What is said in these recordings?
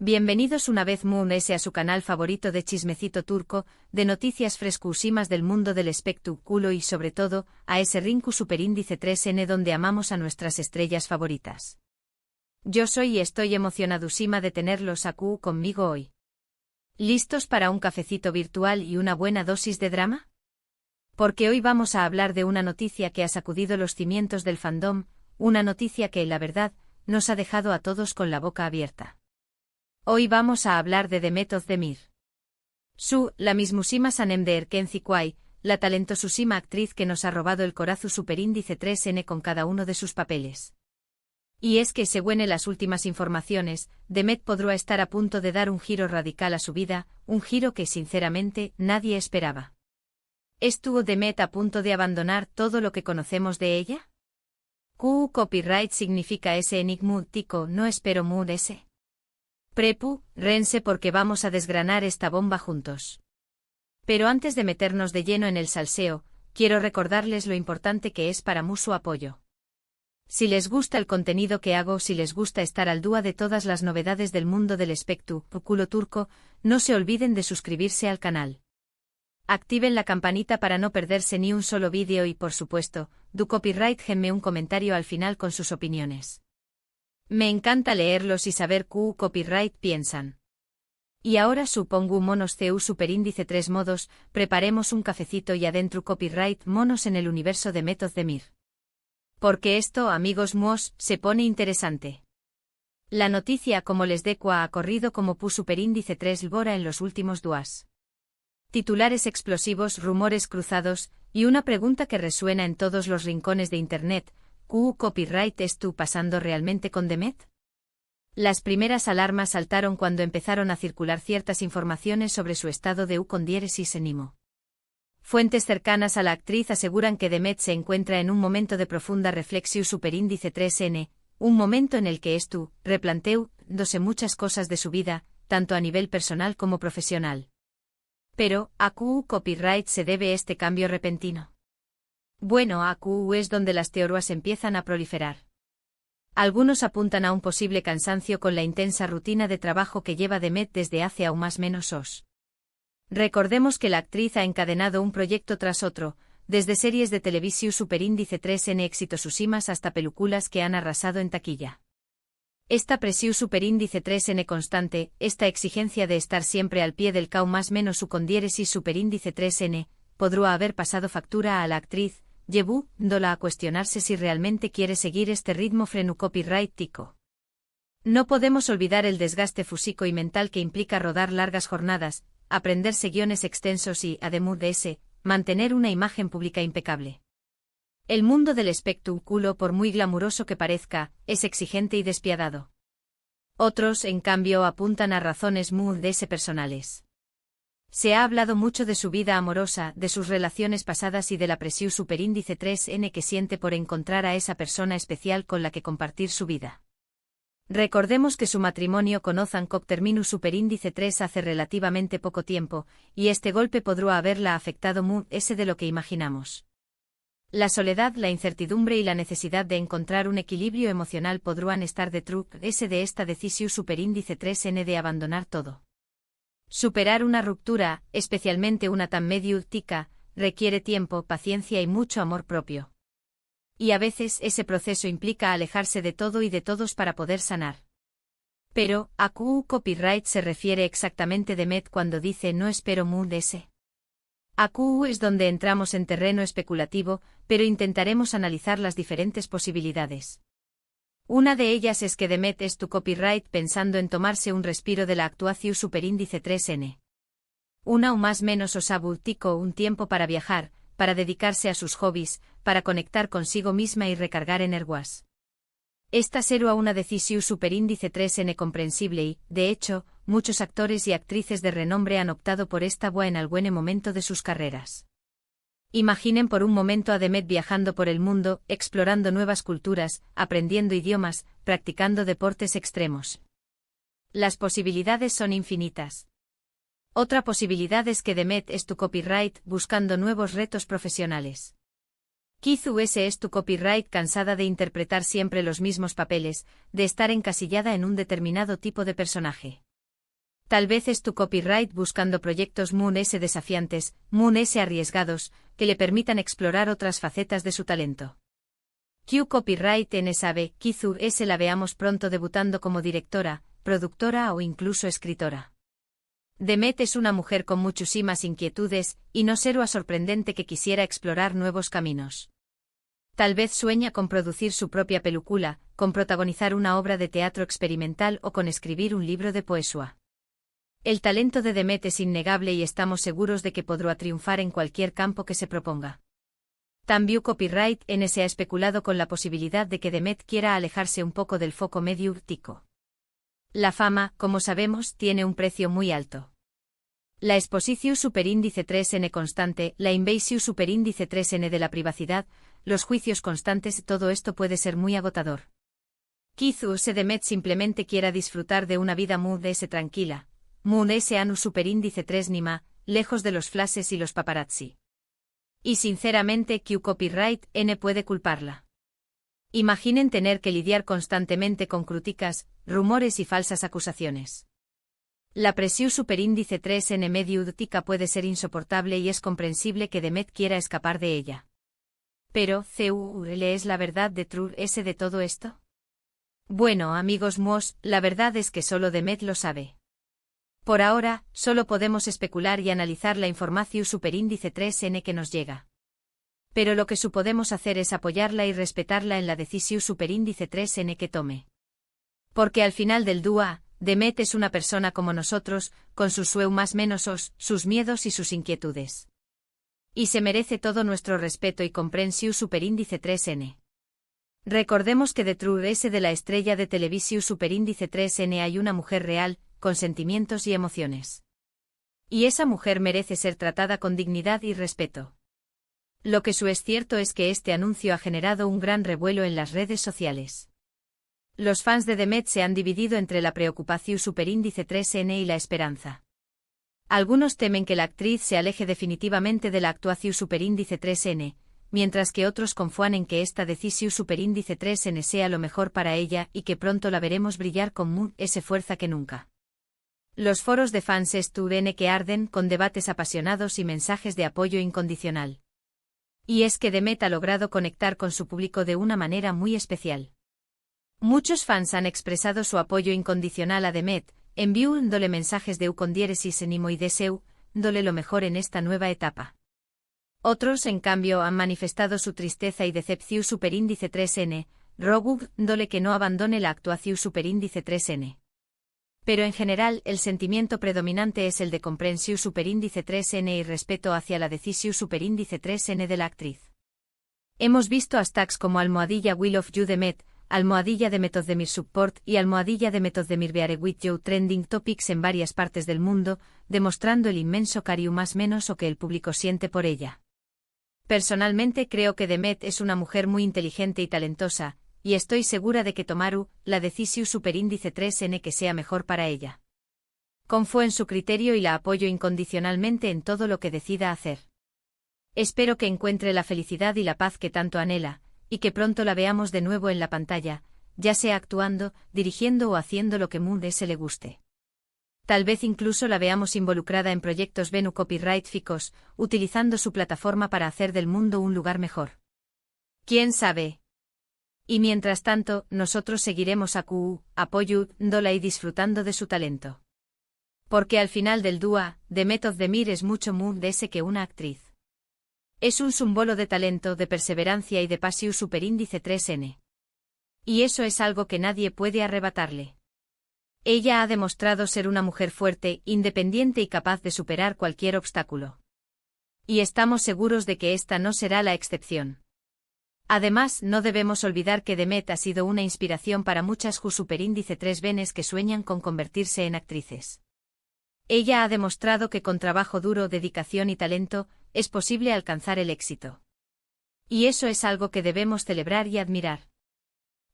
Bienvenidos una vez más a su canal favorito de chismecito turco, de noticias frescúsimas del mundo del espectáculo y sobre todo, a ese Rinku Superíndice 3N donde amamos a nuestras estrellas favoritas. Yo soy y estoy emocionadísima de tenerlos aquí conmigo hoy. ¿Listos para un cafecito virtual y una buena dosis de drama? Porque hoy vamos a hablar de una noticia que ha sacudido los cimientos del fandom, una noticia que, la verdad, nos ha dejado a todos con la boca abierta. Hoy vamos a hablar de Demet Özdemir. La mismísima Sanem de Erkenci, la talentosísima actriz que nos ha robado el corazón Superíndice 3N con cada uno de sus papeles. Y es que, según las últimas informaciones, Demet podrá estar a punto de dar un giro radical a su vida, un giro que sinceramente nadie esperaba. ¿Estuvo Demet a punto de abandonar todo lo que conocemos de ella? Copyright significa ese enigma tico, no espero mood ese. Prepu, rense porque vamos a desgranar esta bomba juntos. Pero antes de meternos de lleno en el salseo, quiero recordarles lo importante que es para mí su apoyo. Si les gusta el contenido que hago, si les gusta estar al día de todas las novedades del mundo del espectáculo turco, no se olviden de suscribirse al canal. Activen la campanita para no perderse ni un solo vídeo y por supuesto, du copyright genme un comentario al final con sus opiniones. Me encanta leerlos y saber qué copyright piensan. Y ahora supongo monos CU Superíndice 3 modos, preparemos un cafecito y adentro copyright monos en el universo de Demet Özdemir. Porque esto, amigos míos, se pone interesante. La noticia, como les deco, ha corrido como pu Superíndice 3 Lbora en los últimos días. Titulares explosivos, rumores cruzados, y una pregunta que resuena en todos los rincones de internet. ¿Qué copyright estuvo pasando realmente con Demet? Las primeras alarmas saltaron cuando empezaron a circular ciertas informaciones sobre su estado de con diéresis enimo. Fuentes cercanas a la actriz aseguran que Demet se encuentra en un momento de profunda reflexión Superíndice 3N, un momento en el que replanteándose muchas cosas de su vida, tanto a nivel personal como profesional. Pero, ¿a qué copyright se debe este cambio repentino? Bueno, aquí es donde las teorías empiezan a proliferar. Algunos apuntan a un posible cansancio con la intensa rutina de trabajo que lleva Demet desde hace aún más menos os. Recordemos que la actriz ha encadenado un proyecto tras otro, desde series de televisión Superíndice 3N exitosísimas hasta películas que han arrasado en taquilla. Esta presión Superíndice 3N constante, esta exigencia de estar siempre al pie del cao más menos su con diéresis Superíndice 3N, podrá haber pasado factura a la actriz, llevándola a cuestionarse si realmente quiere seguir este ritmo frenu copyright tico. No podemos olvidar el desgaste físico y mental que implica rodar largas jornadas, aprenderse guiones extensos y, además de ese, mantener una imagen pública impecable. El mundo del espectáculo, por muy glamuroso que parezca, es exigente y despiadado. Otros, en cambio, apuntan a razones muy personales. Se ha hablado mucho de su vida amorosa, de sus relaciones pasadas y de la presión Superíndice 3N que siente por encontrar a esa persona especial con la que compartir su vida. Recordemos que su matrimonio con Ozan Koç terminó Superíndice 3 hace relativamente poco tiempo, y este golpe podrá haberla afectado muy de lo que imaginamos. La soledad, la incertidumbre y la necesidad de encontrar un equilibrio emocional podrán estar detrás de esta decisión Superíndice 3N de abandonar todo. Superar una ruptura, especialmente una tan tica, requiere tiempo, paciencia y mucho amor propio. Y a veces ese proceso implica alejarse de todo y de todos para poder sanar. Pero, ¿a qué copyright se refiere exactamente Demet cuando dice no espero mood ese? Aquí es donde entramos en terreno especulativo, pero intentaremos analizar las diferentes posibilidades. Una de ellas es que Demet tu copyright pensando en tomarse un respiro de la actuación Superíndice 3N. Una o más menos tico un tiempo para viajar, para dedicarse a sus hobbies, para conectar consigo misma y recargar energías. Esta será una decisión Superíndice 3N comprensible y, de hecho, muchos actores y actrices de renombre han optado por esta voie en algún momento de sus carreras. Imaginen por un momento a Demet viajando por el mundo, explorando nuevas culturas, aprendiendo idiomas, practicando deportes extremos. Las posibilidades son infinitas. Otra posibilidad es que Demet tu copyright buscando nuevos retos profesionales. Quizás es tu copyright cansada de interpretar siempre los mismos papeles, de estar encasillada en un determinado tipo de personaje. Tal vez es tu copyright buscando proyectos Moon S desafiantes, Moon S arriesgados, que le permitan explorar otras facetas de su talento. Q Copyright N sabe, Kizu S la veamos pronto debutando como directora, productora o incluso escritora. Demet es una mujer con muchísimas inquietudes, y no será sorprendente que quisiera explorar nuevos caminos. Tal vez sueña con producir su propia película, con protagonizar una obra de teatro experimental o con escribir un libro de poesía. El talento de Demet es innegable y estamos seguros de que podrá triunfar en cualquier campo que se proponga. También Copyright N se ha especulado con la posibilidad de que Demet quiera alejarse un poco del foco mediático. La fama, como sabemos, tiene un precio muy alto. La exposición superíndice 3n constante, la invasión superíndice 3n de la privacidad, los juicios constantes, todo esto puede ser muy agotador. Quizás Demet simplemente quiera disfrutar de una vida Moon S tranquila, Moon S anu superíndice 3 Nima, lejos de los flashes y los paparazzi. Y sinceramente Q Copyright N puede culparla. Imaginen tener que lidiar constantemente con críticas, rumores y falsas acusaciones. La presión superíndice 3n mediática puede ser insoportable y es comprensible que Demet quiera escapar de ella. Pero, ¿cuál es la verdad de de todo esto? Bueno, amigos Moos, la verdad es que solo Demet lo sabe. Por ahora, solo podemos especular y analizar la información superíndice 3n que nos llega. Pero lo que podemos hacer es apoyarla y respetarla en la decisión superíndice 3n que tome. Porque al final del día, Demet es una persona como nosotros, con sus más menosos, sus miedos y sus inquietudes. Y se merece todo nuestro respeto y comprensión superíndice 3n. Recordemos que detrás de la estrella de televisión superíndice 3n hay una mujer real, con sentimientos y emociones. Y esa mujer merece ser tratada con dignidad y respeto. Lo que es cierto es que este anuncio ha generado un gran revuelo en las redes sociales. Los fans de Demet se han dividido entre la preocupación superíndice 3n y la esperanza. Algunos temen que la actriz se aleje definitivamente de la actuación superíndice 3n, mientras que otros confían en que esta decisión superíndice 3n sea lo mejor para ella y que pronto la veremos brillar con Moon S fuerza que nunca. Los foros de fans estuvieron que arden con debates apasionados y mensajes de apoyo incondicional. Y es que Demet ha logrado conectar con su público de una manera muy especial. Muchos fans han expresado su apoyo incondicional a Demet, enviándole mensajes de con diéresis ánimo y deseo, dándole lo mejor en esta nueva etapa. Otros, en cambio, han manifestado su tristeza y decepción superíndice 3n, rogándole que no abandone la actuación superíndice 3n. Pero en general, el sentimiento predominante es el de comprensión superíndice 3n y respeto hacia la decisión superíndice 3n de la actriz. Hemos visto hashtags como almohadilla Will of You Demet, almohadilla de Metozdemir Support y almohadilla de Metozdemir Beare with You trending topics en varias partes del mundo, demostrando el inmenso cariño más menos o que el público siente por ella. Personalmente creo que Demet es una mujer muy inteligente y talentosa, y estoy segura de que tomará la decisión superíndice 3n que sea mejor para ella. Confío en su criterio y la apoyo incondicionalmente en todo lo que decida hacer. Espero que encuentre la felicidad y la paz que tanto anhela, y que pronto la veamos de nuevo en la pantalla, ya sea actuando, dirigiendo o haciendo lo que Moon S le guste. Tal vez incluso la veamos involucrada en proyectos Venu Copyright ficos, utilizando su plataforma para hacer del mundo un lugar mejor. ¿Quién sabe? Y mientras tanto, nosotros seguiremos apoyándola y disfrutando de su talento. Porque al final del día, Demet Özdemir es mucho Moon S que una actriz. Es un símbolo de talento, de perseverancia y de pasión superíndice 3n. Y eso es algo que nadie puede arrebatarle. Ella ha demostrado ser una mujer fuerte, independiente y capaz de superar cualquier obstáculo. Y estamos seguros de que esta no será la excepción. Además, no debemos olvidar que Demet ha sido una inspiración para muchas superíndice 3 venes que sueñan con convertirse en actrices. Ella ha demostrado que con trabajo duro, dedicación y talento, es posible alcanzar el éxito. Y eso es algo que debemos celebrar y admirar.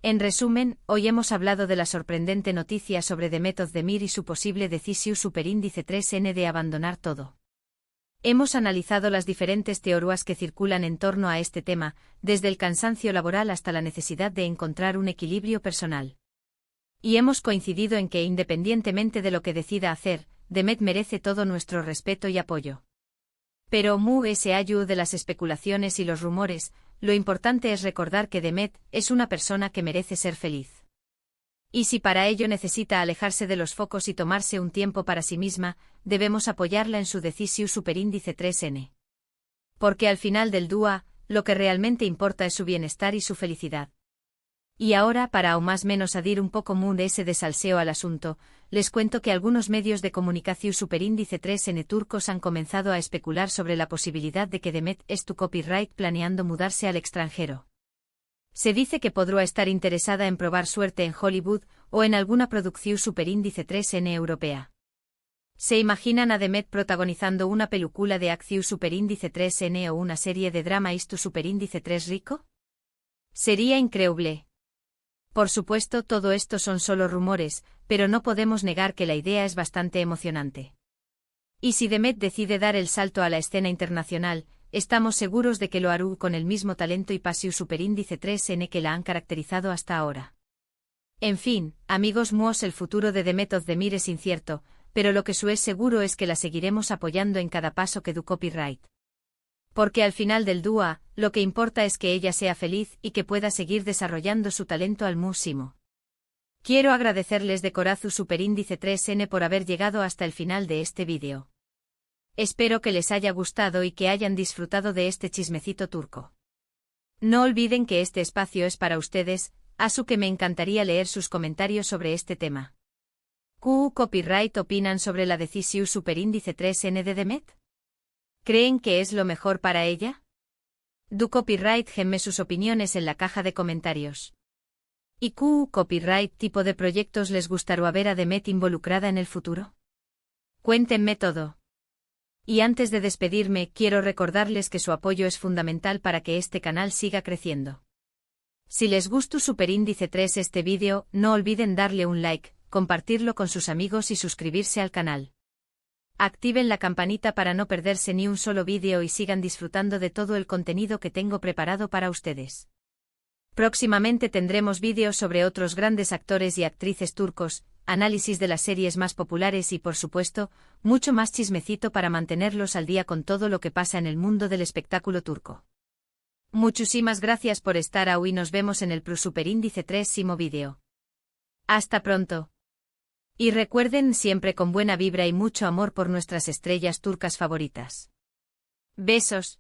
En resumen, hoy hemos hablado de la sorprendente noticia sobre Demet Özdemir y su posible decisión superíndice 3n de abandonar todo. Hemos analizado las diferentes teorías que circulan en torno a este tema, desde el cansancio laboral hasta la necesidad de encontrar un equilibrio personal. Y hemos coincidido en que independientemente de lo que decida hacer, Demet merece todo nuestro respeto y apoyo. Pero se ayuda de las especulaciones y los rumores, lo importante es recordar que Demet es una persona que merece ser feliz. Y si para ello necesita alejarse de los focos y tomarse un tiempo para sí misma, debemos apoyarla en su decisión superíndice 3N. Porque al final del día, lo que realmente importa es su bienestar y su felicidad. Y ahora, para aún más menos adir un poco ese de salseo al asunto, les cuento que algunos medios de comunicación superíndice 3N turcos han comenzado a especular sobre la posibilidad de que Demet es tu copyright planeando mudarse al extranjero. Se dice que podrá estar interesada en probar suerte en Hollywood o en alguna producción superíndice 3N europea. ¿Se imaginan a Demet protagonizando una película de acción superíndice 3N o una serie de drama isto superíndice 3 rico? Sería increíble. Por supuesto, todo esto son solo rumores, pero no podemos negar que la idea es bastante emocionante. Y si Demet decide dar el salto a la escena internacional, estamos seguros de que lo hará con el mismo talento y pasión superíndice 3N que la han caracterizado hasta ahora. En fin, amigos míos, el futuro de Demet Özdemir es incierto, pero lo que es seguro es que la seguiremos apoyando en cada paso que du copyright. Porque al final del día, lo que importa es que ella sea feliz y que pueda seguir desarrollando su talento al máximo. Quiero agradecerles de corazón superíndice 3N por haber llegado hasta el final de este vídeo. Espero que les haya gustado y que hayan disfrutado de este chismecito turco. No olviden que este espacio es para ustedes, así que me encantaría leer sus comentarios sobre este tema. ¿Qué copyright opinan sobre la decisión superíndice 3N de Demet? ¿Creen que es lo mejor para ella? Du copyright gemme sus opiniones en la caja de comentarios. ¿Y qué copyright tipo de proyectos les gustaría ver a Demet involucrada en el futuro? Cuéntenme todo. Y antes de despedirme, quiero recordarles que su apoyo es fundamental para que este canal siga creciendo. Si les gustó superíndice 3 este vídeo, no olviden darle un like, compartirlo con sus amigos y suscribirse al canal. Activen la campanita para no perderse ni un solo vídeo y sigan disfrutando de todo el contenido que tengo preparado para ustedes. Próximamente tendremos vídeos sobre otros grandes actores y actrices turcos, análisis de las series más populares y por supuesto, mucho más chismecito para mantenerlos al día con todo lo que pasa en el mundo del espectáculo turco. Muchísimas gracias por estar ahí y nos vemos en el superíndice 3º vídeo. Hasta pronto. Y recuerden siempre con buena vibra y mucho amor por nuestras estrellas turcas favoritas. Besos.